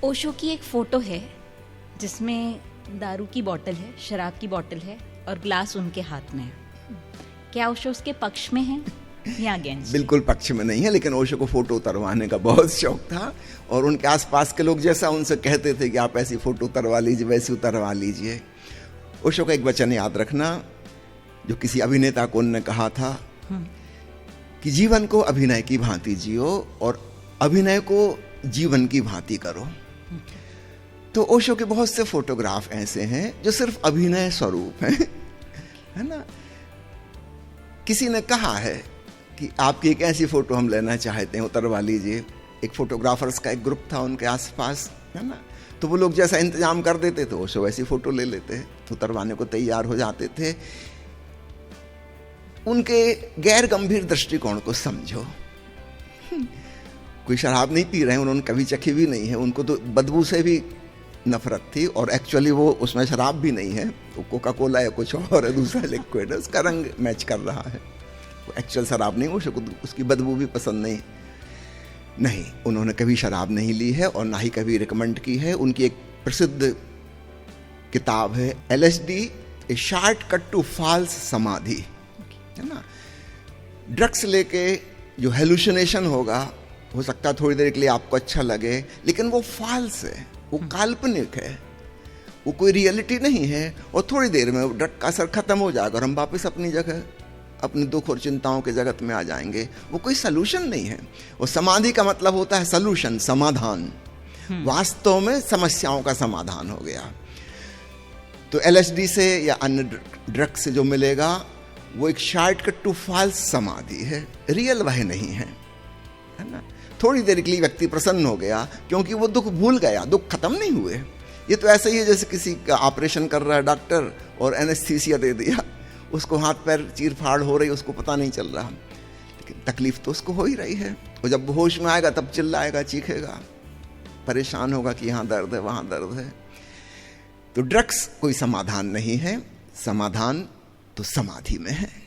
ओशो की एक फोटो है जिसमें दारू की बोतल है, शराब की बोतल है और ग्लास उनके हाथ में है। क्या ओशो उसके पक्ष में है या अगेंस्ट? बिल्कुल पक्ष में नहीं है, लेकिन ओशो को फोटो उतरवाने का बहुत शौक था और उनके आसपास के लोग जैसा उनसे कहते थे कि आप ऐसी फोटो उतरवा लीजिए, वैसी उतरवा लीजिए। ओशो का एक वचन याद रखना जो किसी अभिनेता को उन्होंने कहा था कि जीवन को अभिनय की भांति जियो और अभिनय को जीवन की भांति करो। तो ओशो के बहुत से फोटोग्राफ ऐसे हैं जो सिर्फ अभिनय स्वरूप हैं, है ना। किसी ने कहा है कि आपकी एक ऐसी फोटो हम लेना चाहते हैं, उतरवा लीजिए। एक फोटोग्राफर्स का एक ग्रुप था उनके आसपास, है ना। तो वो लोग जैसा इंतजाम कर देते थे ओशो वैसी फोटो ले लेते, उतरवाने को तैयार हो जाते थे। उनके गैर गंभीर दृष्टिकोण को समझो। कोई शराब नहीं पी रहे हैं, उन्होंने कभी चखी भी नहीं है, उनको तो बदबू से भी नफरत थी और एक्चुअली वो उसमें शराब भी नहीं है, वो कोका कोला या कुछ और है, दूसरा लिक्विड है, उसका रंग मैच कर रहा है, वो एक्चुअल शराब नहीं, वो उसकी बदबू भी पसंद नहीं। उन्होंने कभी शराब नहीं ली है और ना ही कभी रिकमेंड की है। उनकी एक प्रसिद्ध किताब है LSD a shortcut to false samadhi, है ना। ड्रग्स लेके जो हेलुसिनेशन होगा, हो सकता है थोड़ी देर के लिए आपको अच्छा लगे, लेकिन वो फॉल्स है, वो काल्पनिक है, वो कोई रियलिटी नहीं है। और थोड़ी देर में ड्रग का असर खत्म हो जाएगा और हम वापस अपनी जगह, अपने दुख और चिंताओं के जगत में आ जाएंगे। वो कोई सलूशन नहीं है। और समाधि का मतलब होता है सलूशन, समाधान। वास्तव में समस्याओं का समाधान हो गया। तो LSD से या अन्य ड्रग से जो मिलेगा वो एक शॉर्टकट टू फॉल्स समाधि है, रियल वह नहीं है ना। थोड़ी देर के लिए व्यक्ति प्रसन्न हो गया क्योंकि वो दुख भूल गया, दुख खत्म नहीं हुए। ये तो ऐसा ही है जैसे किसी का ऑपरेशन कर रहा है डॉक्टर और एनेस्थीसिया दे दिया, उसको हाथ पैर चीर फाड़ हो रही, उसको पता नहीं चल रहा, लेकिन तकलीफ तो उसको हो ही रही है। और जब होश में आएगा तब चिल्लाएगा, चीखेगा, परेशान होगा कि यहाँ दर्द है, वहाँ दर्द है। तो ड्रग्स कोई समाधान नहीं है, समाधान तो समाधि में है।